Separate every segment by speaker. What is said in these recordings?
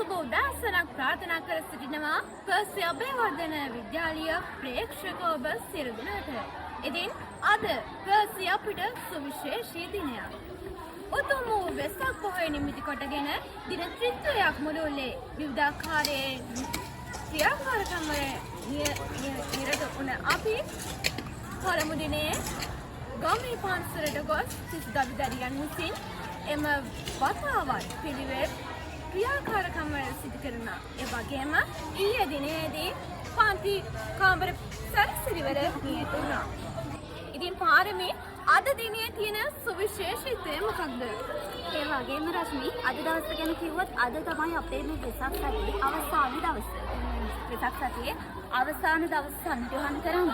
Speaker 1: සුබ උදෑසනක් ප්‍රාර්ථනා කර සිටිනවා පර්සි අබේවර්ධන විද්‍යාලීය ප්‍රේක්ෂක ඔබ සියලු දෙනාට. ඉතින් අද පර්සි අපිට සුවිශේෂී දිනයක්. උතුම් වූ වෙසක් පොහොය නිමිති කොටගෙන දින ත්‍රිත්වයක් මුළුල්ලේ විවිධාකාරයේ ක්‍රියාකාරකම් නිරත වුණ අපි පළමු දිනේ ගමේ පන්සලට ගොස් සිසු දරුදරියන් විසින් එම වතාවත් පිළිවෙත් ක්‍රියාකාරකම් වල සිදු කරනවා. ඒ වගේම ඊයේ දිනේදී පන්ති කාමර සැරසිරිවල නියත වුණා. ඉතින් පාරමේ අද දිනේ තියෙන සුවිශේෂීත්වය මොකක්ද?
Speaker 2: ඒ වගේම රශ්මි අද දවස ගැන කිව්වොත් අද තමයි අපේ මේ වෙසක් සතියේ අවසාන දවස. වෙසක් සතියේ අවසාන දවස සම්පූර්ණ කරන්න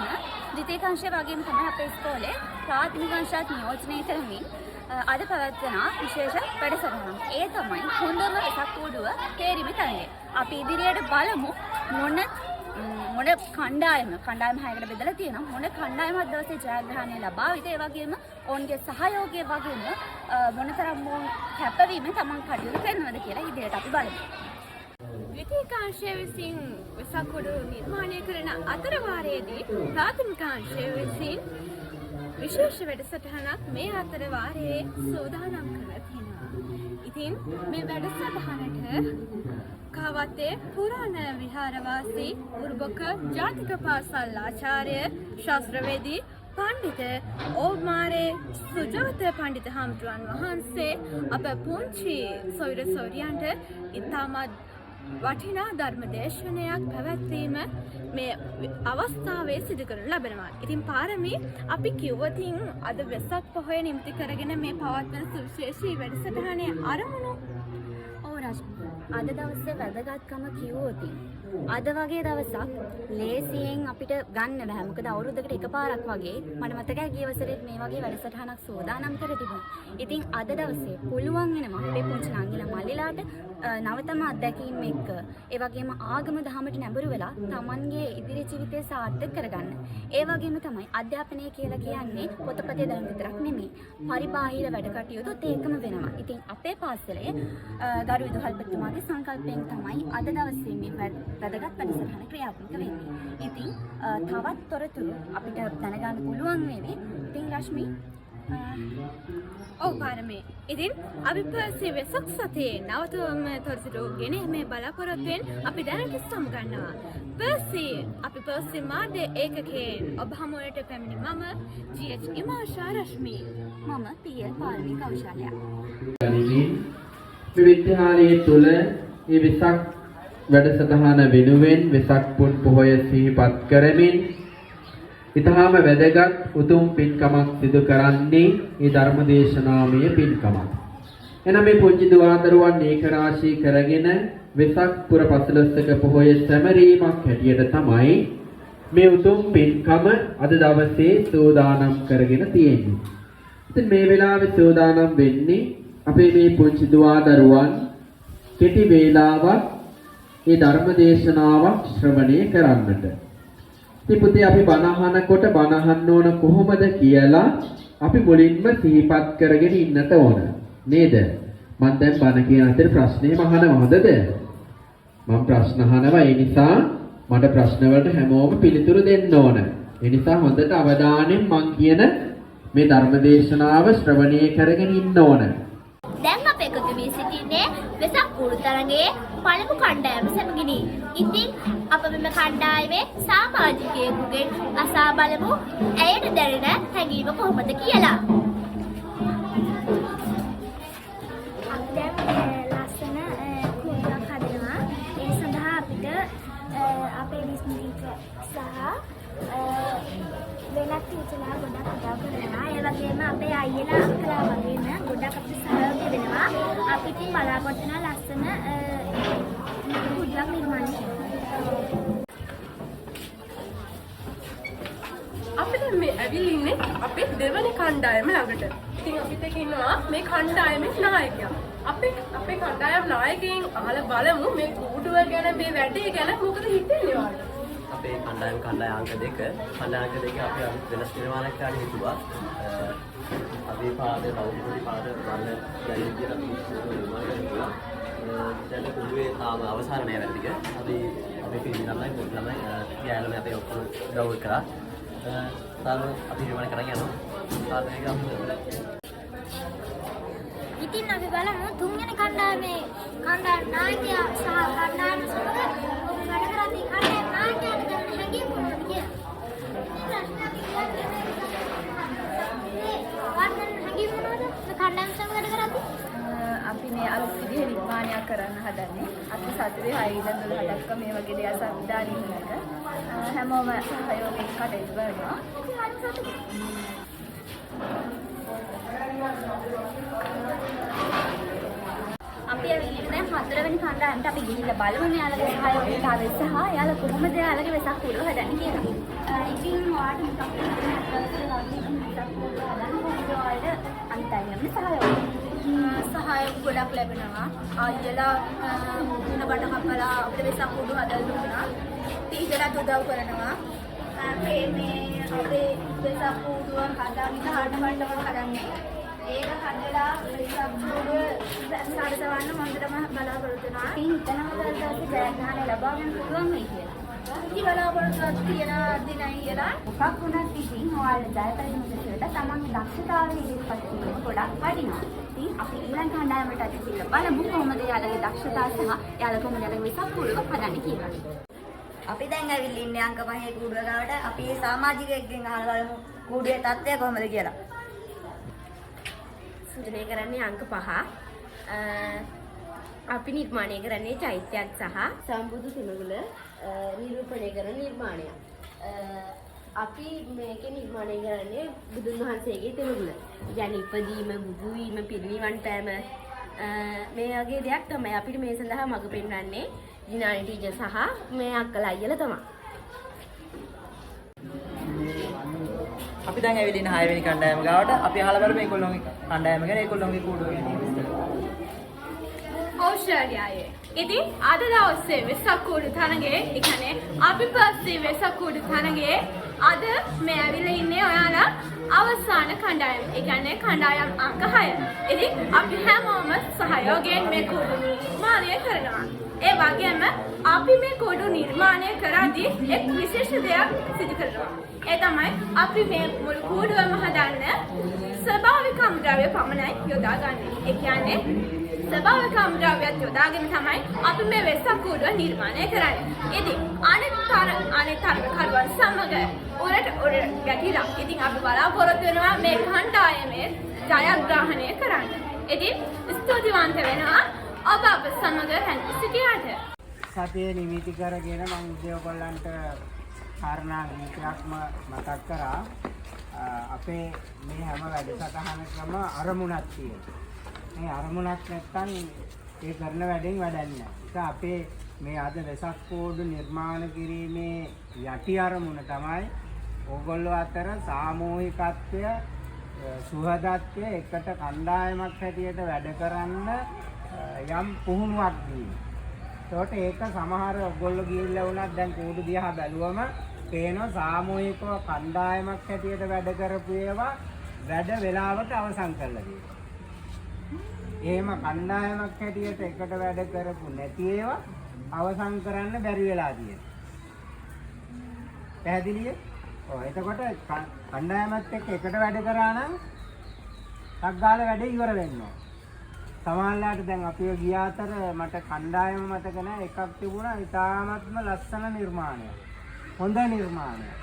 Speaker 2: ද්විතීයික අංශය වගේම තමයි අපේ ඉස්කෝලේ ප්‍රාථමික අංශات නියෝජනය කරමින් අද පැවැත්වෙන විශේෂ වැඩසටහනක්. ඒ තමයි හොඳම වෙසක් කූඩුව තේරිමි තරඟය. අපි ඉදිරියට බලමු මොන කණ්ඩායම 6කට බෙදලා තියෙනවා. මොන කණ්ඩායමක් දවසේ ජයග්‍රහණය ලබාවිද? ඒ වගේම ඔවුන්ගේ සහයෝගය වගේම මොනතරම් කැපවීමෙන් තමන් කටයුතු කරනවද කියලා ඉදිරියට අපි බලමු.
Speaker 1: ද්විතීයික අංශය විසින් වෙසක් කූඩුව නිර්මාණය කරන අතර වාරයේදී ප්‍රාථමික අංශය විසින් විශේෂ වැඩසටහනක් මේ අතර වාරයේ සූදානම් කරලා තියෙනවා. ඉතින් මේ වැඩසටහනට කාවත්තේ පුරාණ විහාරවාසී උරුබක ජාතික පාසල් ආචාර්ය ශාස්ත්‍රවේදී පණ්ඩිත ඕමාරේ සුජාත පණ්ඩිත හාමුදුරන් වහන්සේ අප පුංචි සොයුර සොයුරියන්ට ඉතාමත් වටිනා ධර්ම දේශනයක් පැවැත්වීම මේ අවස්ථාවේ සිදු කරනු ලබනවා. ඉතින් පාරමී අපි කිව්වතින් අද වෙසක් පොහොය නිමිති කරගෙන මේ පවත්වන සුවිශේෂී වැඩසටහනේ අරමුණු.
Speaker 2: ඔව් රශ්මි. අද දවසේ වැදගත්කම කිව්වොතින් අද වගේ දවසක් ලේසියෙන් අපිට ගන්න බෑ. මොකද අවුරුද්දකට එකපාරක් වගේ මට මතකයි ගිය වසරේ මේ වගේ වැඩසටහනක් සෝදානම් කර තිබුණා. ඉතින් අද දවසේ පුළුවන් වෙනවා අපේ පුංචි නංගිලා මල්ලිලාට නවතම අත්දැකීම් එක්ක ඒ වගේම ආගම දහමට නැඹුරු වෙලා තමන්ගේ ඉදිරි ජීවිතය සාර්ථක කරගන්න. ඒ වගේම තමයි අධ්‍යාපනය කියලා කියන්නේ පොතපතේ දැනුම විතරක් නෙමෙයි. පරිබාහිර වැඩ කටයුතුත් ඒකම වෙනවා. ඉතින් අපේ පාසලේ ගරු විදුහල්පතිතුමාගේ සංකල්පයෙන් තමයි අද දවසේ මේ වැදගත් වැඩසටහන ක්‍රියාත්මක වෙන්නේ. ඉතින් තවත් තොරතුරු අපිට දැනගන්න පුළුවන් වේවි. ඉතින් රශ්මි
Speaker 1: ඔව් පාරමී. ඉතින් අපි පර්සි වෙසක් සතියේ නවතම තොරතුරු ගෙන මේ බලාපොරොත්තුෙන් අපි දැනට සමුගන්නවා. අපි පර්සි මාධ්‍ය ඒකකයෙන් ඔබ හමුවට පැමිණි මම GH ඉමාෂා රශ්මි.
Speaker 2: මම PL පාරමී කෞශල්‍යා.
Speaker 3: විද්‍යාලයේ තුල මේ වෙසක් වැඩසටහන වෙනුවෙන් වෙසක් පුන් පොහොය සිහිපත් කරමින් ඊටාම වැදගත් උතුම් පින්කමක් සිදු කරන්නේ මේ ධර්මදේශනාමය පින්කමක්. එනම් මේ පුංචි දුවදරුවන් ඒකරාශී කරගෙන වෙසක් පුර පසළොස්වක පොහොය සැමරීමක් හැටියට තමයි මේ උතුම් පින්කම අද දවසේ සූදානම් කරගෙන තියෙන්නේ. ඉතින් මේ වෙලාවේ සූදානම් වෙන්නේ අපේ මේ පුංචි දුවදරුවන් කෙටි වේලාවක් මේ ධර්මදේශනාවක් ශ්‍රවණය කරන්නට. ඉතින් පුතේ අපි බණ අහනකොට බණ අහන්න ඕන කොහොමද කියලා අපි මුලින්ම සිහිපත් කරගෙන ඉන්නට ඕන. නේද? මම දැන් බණ කියන අතර ප්‍රශ්නේ අහනවද? මම ප්‍රශ්න අහනවා. ඒ නිසා මට ප්‍රශ්න වලට හැමෝම පිළිතුරු දෙන්න ඕන. ඒ නිසා හොඳට අවධානයෙන් මම කියන මේ ධර්මදේශනාව ශ්‍රවණය කරගෙන ඉන්න ඕන.
Speaker 2: දැන් අප එකතු වී සිටින්නේ වෙසක් කූඩු තරඟයේ පළමු කණ්ඩායම සමගිනි. ඉතින් අප මෙම කණ්ඩායමේ සමාජිකයෙකුගෙන් අසා බලමු ඇයට දැනෙන හැඟීම කොහොමද කියලා.
Speaker 4: අපි දැන් ලස්සන කූඩුවක් හදනවා. ඒ සඳහා අපිට අපේ විස්මිතික සහ වෙනත් ටීචර්ලා ගොඩක් උදව් කරනවා. ඒ වගේම අපේ අයියලා අක්කලා වගේම ගොඩක් අපිට සහයෝගය වෙනවා. අපි ඉතින් බලාපොරොත්තු වෙන ලස්සන කූඩුවක් නිර්මාණය කරනවා.
Speaker 1: අපිට මේ ඇවිල්ලා ඉන්නේ අපේ දෙවන කණ්ඩායම ළඟට. ඉතින් අපිට ඉන්නවා මේ කණ්ඩායමේ නායකයා. අපේ කණ්ඩායම් නායකයන් අහලා බලමු මේ කූඩුව ගැන මේ වැඩේ ගැන මොකද හිතෙන්නේ ඔයාලට?
Speaker 5: අපේ කණ්ඩායම් අංක 2 අපි අලුත් වෙනස් නිර්මාණයක් කරන්න හිතුවා. අපි පාද බෞද්ධ පාද වර්ණ දැන් විදියට අපි නිර්මාණය කරනවා. දැන් කුඩුවේ තාම අවසාන නෑ වැඩ ටික. අපි පිළි ළමයි පොඩි ළමයි යාළුවෝ අපි ඔක්කොම උදව් කරා. තාම අපි නිර්මාණ කරන් යනවා. තාම මේක
Speaker 4: ඉතින් අපි බලමු තුන්වෙනි කණ්ඩායමේ කණ්ඩායම් නායකයා සහ කණ්ඩායම සමග වැඩ කරද්දී කණ්ඩායම් නායකයාට දැනෙන හැඟීම් මොනවද කියලා. හැඟීම් මොනවද? කණ්ඩායම් සමග වැඩ කරද්දී
Speaker 2: අපි මේ අලුත් විදිහේ නිර්මාණයක් කරන්න හදන්නේ. අපි සතුටේ 6 ඉඳන් 12ක් මේ වගේ දේවල් සංවිධානය කරනක හැමෝම සහයෝගයෙන් කටයුතු කරනවා. අපි ඇවිල්ලා දැන් 4 වෙනි කණ්ඩායමට අපි ගිහිල්ලා බලමු මෙයාලගේ සහයෝගීතාවය සහ එයාලා කොහොමද එයාලගේ වෙසක් පුරව හදන්නේ කියලා. ඉතින් ඔයාලට මොකක්ද සහයෝග ගොඩක් ලැබෙනවා. අයියලා වෙන බඩ කපලා අපිට වෙසක් පුරව හදලා දුන්නා. ටීචර්ලා උදව් කරනවා. මේ අපේ වෙසක් පුරව හදාගෙන හඩ කරන්නේ. ඒක හදලා වෙසක් පුරව සාරසවන්න හොඳටම බලාපොරොත්තු වෙනවා. ඉතින් හිතනවා දවසේ ජයග්‍රහණය ලබා ගන්න පුළුවන් වෙයි කියලා. ඉතින් බලාපොරොත්තුවක් තියන දිනයි කියලා. මොකක් වුණත් ඉතින් ඔයාලා ජයපරිණ මුදලට තමන්ගේ දක්ෂතාවය ඉදිරිපත් කිරීම ගොඩක් වටිනවා. ඉතින් අපි ඊළඟ කණ්ඩායමට ඇවිල්ලා බලමු කොහොමද යාළුවගේ දක්ෂතාව සහ යාළුවා කොහොමද යාළුවගේ වෙසක් පුරව හදන්නේ කියලා.
Speaker 6: අපි දැන් ඇවිල්ලා ඉන්නේ අංක 5 කූඩුව ගාවට. අපි සමාජිකයෙක්ගෙන් අහලා බලමු කූඩුවේ තත්ත්වය කොහොමද කියලා.
Speaker 1: සුදුනේ කරන්නේ අංක 5. අපි නිර්මාණය කරන්නේ චෛත්‍යයක් සහ සම්බුදු තිමගුල නිරූපණය කරන නිර්මාණයක්. අපි මේකේ නිර්මාණය කරන්නේ බුදුන් වහන්සේගේ තිමගුල. يعني ඉපදීම, බුදු වීම, පිරිනිවන් පෑම මේ වගේ දෙයක් තමයි අපිට මේ සඳහා මඟ පෙන්වන්නේ ජිනානි ටීචර් සහ මේ අක්කලා අයියලා තමයි.
Speaker 7: අපි දැන් ඇවිල්ලා ඉන්න 6 වෙනි කණ්ඩායම ගාවට. අපි අහලා බලමු මේගොල්ලෝගේ කණ්ඩායම ගැන, ඒගොල්ලෝගේ කූඩුව ගැන විස්තර.
Speaker 1: ඖෂධයයි. ඉතින් අද දවසේ වෙසක් කූඩු තරඟේ, ඒ කියන්නේ අපි පස්සේ වෙසක් කූඩු තරඟේ අද මේ ඇවිල්ලා ඉන්නේ ඔයාලා අවසාන කණ්ඩායම. ඒ කියන්නේ කණ්ඩායම් අංක 6. ඉතින් අපි හැමෝම සහයෝගයෙන් මේ කූඩු නිර්මාණය කරනවා. ඒ වගේම අපි මේ කූඩු නිර්මාණය කරද්දී එක් විශේෂ දෙයක් සිදු කරනවා. ඒ තමයි අපි මේ මුළු කූඩුවම හදන්න ස්වභාවික අමුද්‍රව්‍ය පමණයි යොදාගන්නේ. ඒ කියන්නේ ස්වභාවික අමුද්‍රව්‍යත් යොදාගෙන තමයි අපි මේ වෙසක් කූඩුව නිර්මාණය කරන්නේ. ඉතින් අනිත් තරගකරුවන් සමග උරට ගැටිලා ඉතින් අපි බලාපොරොත්තු වෙනවා මේ කණ්ඩායමේ ජයග්‍රහණය කරන්න. ඉතින් ස්තුතිවන්ත වෙනවා ඔබ අප සමග රැඳී සිටියාට.
Speaker 8: සතියේ නිමිති කරගෙන මම උදේවගලන්ට කාරණා විතරක්ම මතක් කරා. අපේ මේ හැම වැඩසටහනකම අරමුණක් තියෙනවා. මේ අරමුණක් නැත්නම් ඒ කරන වැඩෙන් වැඩක් නැහැ. ඒක අපේ මේ අද වෙසක් කෝඩු නිර්මාණ කිරීමේ යටි අරමුණ තමයි ඕගොල්ලෝ අතර සාමූහිකත්වය, සුහදත්වය, එකට කණ්ඩායමක් හැටියට වැඩ කරන්න යම් පුහුණුවක් දීම. ඒකට ඒක සමහර ඔයගොල්ලෝ ගිහිල්ලා වුණත් දැන් කෝඩු දිහා බැලුවම පේනවා සාමූහිකව කණ්ඩායමක් හැටියට වැඩ කරපු ඒවා වැඩ වේලාවට අවසන් කරලා තියෙනවා. එහෙම කණ්ඩායමක් හැටියට එකට වැඩ කරපු නැති ඒවා අවසන් කරන්න බැරි වෙලා තියෙනවා. පැහැදිලිද? ඔව්. එතකොට කණ්ඩායමත් එක්ක එකට වැඩ කරා නම් ටග්ගාල වැඩේ ඉවර වෙනවා. සමහරවිට දැන් අපිව ගිය අතර මට කණ්ඩායම මතක නැහැ, එකක් තිබුණා ඉතාමත්ම ලස්සන නිර්මාණයක්. හොඳ නිර්මාණයක්.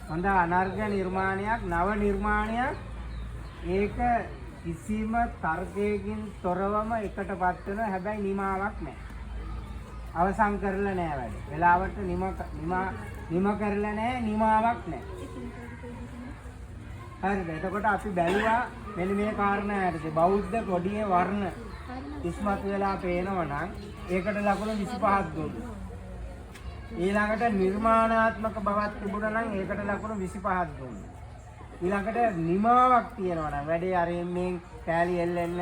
Speaker 8: හොඳ අනර්ග නිර්මාණයක්, නව නිර්මාණයක්. ඒක කිසිම තර්කයකින් තොරවම එකටපත් වෙන හැබැයි නිමාවක් නැහැ. අවසන් කරලා නැහැ වැඩ. වෙලාවට නිම කරලා නැහැ, නිමාවක් නැහැ. හරිද? එතකොට අපි බැලුවා මෙන්න මේ කාරණාවටද බෞද්ධ කොඩියේ වර්ණ ඉස්මතු වෙලා පේනවා නම් ඒකට ලකුණු 25ක් දුන්නා. ඊළඟට නිර්මාණාත්මක බවක් තිබුණා නම් ඒකට ලකුණු 25ක් දුන්නා. ඊළඟට නිමාවක් තියෙනවා නම් වැඩේ අරින්මින් කෑලි එල්ලෙන්න,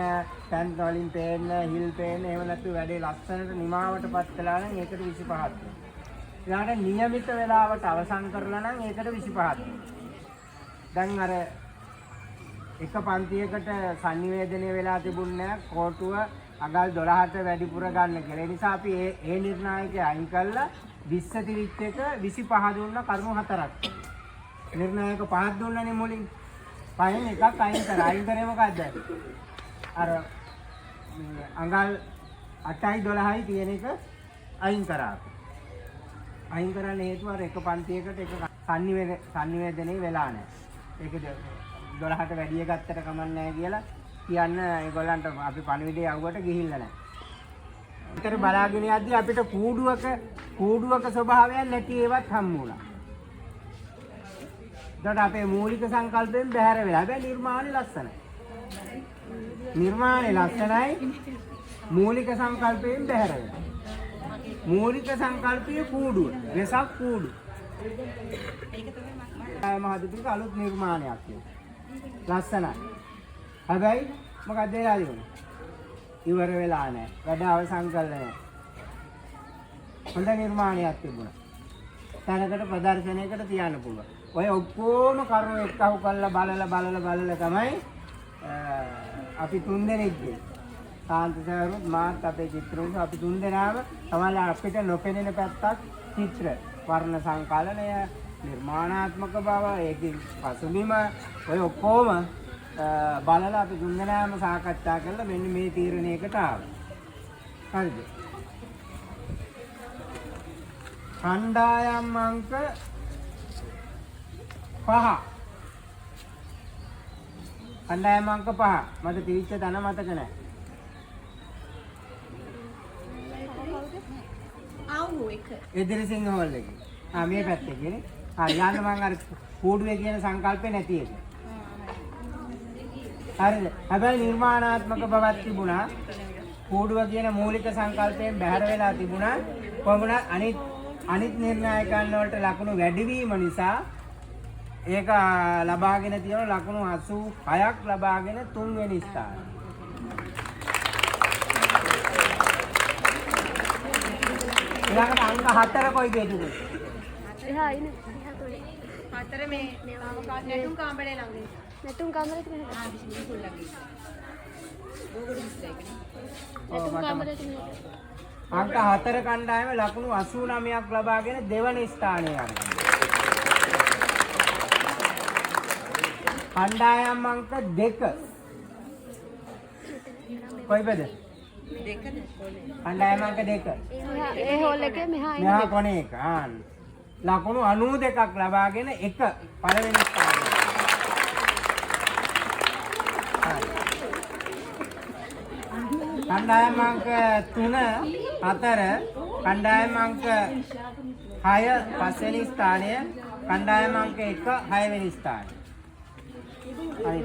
Speaker 8: තැන් වලින් පේන්න, හිල් පේන්න, එහෙම නැත්නම් වැඩේ ලස්සනට නිමාවටපත් කළා නම් ඒකට 25ක් දුන්නා. ඊළඟට નિયમિત වෙලාවට අවසන් කරලා නම් ඒකට 25ක් දුන්නා. දැන් අර එක පන්තියකට sannivedanaya වෙලා තිබුණේ නැහැ, කොටුව අඟල් 12ට වැඩිපුර ගන්න කියලා. ඒ නිසා අපි ඒ නිර්ණායකය අයින් කළා 20 තිරිච්ච එක 25 දුන්න කරුණු 4ක්. නිර්ණායක 5ක් දුන්නනේ මුලින්. පහෙන් එකක් අයින් කරා. අයින් කරේ මොකද්ද? අර අඟල් 8යි 12යි තියෙන එක අයින් කරා. අයින් කරන්න හේතුව අර එක පන්තියකට එක සංනිවේදනයේ වෙලා නැහැ. ඒක 12ට වැඩිය ගත්තට කමක් නැහැ කියලා කියන්න ඒගොල්ලන්ට අපි පණිවිඩය යවුවට ගිහිල්ලා නැහැ. ඒතර බලාගෙන යද්දී අපිට කූඩුවක ස්වභාවයක් නැති ඒවත් හම්බ වුණා. ඒකට අපේ මූලික සංකල්පයෙන් බැහැර වෙලා. හැබැයි නිර්මාණය ලස්සනයි. නිර්මාණය ලස්සනයි. මූලික සංකල්පයෙන් බැහැර වෙලා. මූලික සංකල්පයේ කූඩුව. වෙසක් කූඩු. ඒක තමයි මහදුතුක අලුත් නිර්මාණයක් නේ. ලස්සනයි. හැබැයි මොකක්ද වෙලා තියෙන්නේ? ඉවර වෙලා නැහැ. වැඩ අවසන් කළා නැහැ. හොඳ නිර්මාණයක් තිබුණා. තැනකට ප්‍රදර්ශනයකට තියන්න පුළුවන්. ඔය ඔක්කොම කරුණු එක්කහු කරලා බලලා තමයි අපි තුන්දෙනෙක්ගේ සාන්ත සරුත් මාත් අපේ චිත්‍රවල අපි තුන්දෙනාම තමයි අපිට නොපෙනෙන පැත්තක් චිත්‍ර වර්ණ සංකලනය නිර්මාණාත්මක බව ඒකේ පසුබිම ඔය ඔක්කොම බලලා අපි තුන්දෙනාම සාකච්ඡා කරලා මෙන්න මේ තීරණයකට ආවා. හරිද? කණ්ඩායම් අංක 5. කණ්ඩායම් අංක 5. මට තීච්ච තන මතක නැහැ. එදිරිසිංහ හෝල් එකේ. මේ පැත්තේ කියන්නේ. යන්න මම අර කූඩුවේ කියන සංකල්පේ නැති එක. හරිද? හැබැයි නිර්මාණාත්මක බවක් තිබුණා. කූඩුව කියන මූලික සංකල්පයෙන් බැහැර වෙලා තිබුණා. කොහොමද අනිත් නිර්ණායකයන් වලට ලකුණු වැඩිවීම නිසා ඒක ලබාගෙන තියෙන ලකුණු 86ක් ලබාගෙන 3 වෙනි ස්ථානය. ඊළඟට අංක 4 කොයි දෙයකද?
Speaker 1: එහා ඉන්නේ. 4 මේ නැටුම් කාමරේ ළඟ. නැටුම් කාමරේ තියෙන බිස්නස් ළඟ. නැටුම් කාමරේ තියෙන
Speaker 8: අංක 4 කණ්ඩායම ලකුණු 89ක් ලබාගෙන දෙවන ස්ථානය යනවා. කණ්ඩායම් අංක 2 කොයිද? 2ද? කණ්ඩායම් අංක 2.
Speaker 1: ඒ හෝල් එකේ
Speaker 8: මෙහා කොනේ එක. ලකුණු 92ක් ලබාගෙන 1 පළවෙනි ස්ථානය. කණ්ඩායම් අංක 3 4 කණ්ඩායම් අංක 6 පස්වෙනි ස්ථානය කණ්ඩායම අංක 1 6 වෙනි ස්ථානය. හරි.